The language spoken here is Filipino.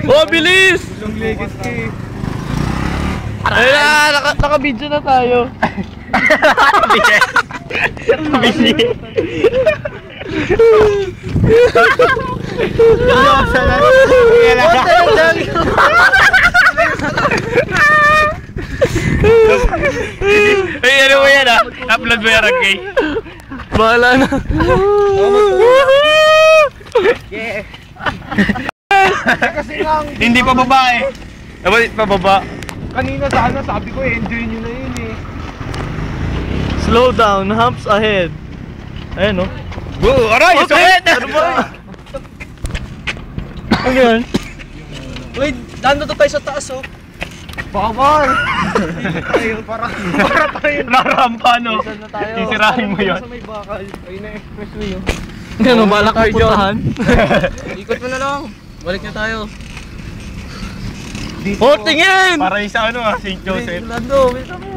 Oh, bilis! Long legged ka eh. Ayun na, naka-video na tayo. Busy. Ay, ano mo yan ah? Upload mo yan, Ragay. Bahala na. Hindi pa babae. Dapat pababa. Kanina sana sabi ko enjoy nyo na yun eh. Slow down, humps ahead. Ayan oh. Whoa, aray! Okay! Ano ba? Ano yan? Uy, dando to tayo sa taas oh. Bawal! Tayo, para tayo. Rarampa no? Na tayo. Sisirahin mo yun. Sa may bakal. Ayun na expressway oh. Ano, balak kayo puntahan? Ikot mo na lang. Balik na tayo. Oh, tingin! Para sa ano ah, St. Joseph. Lando, wait mo.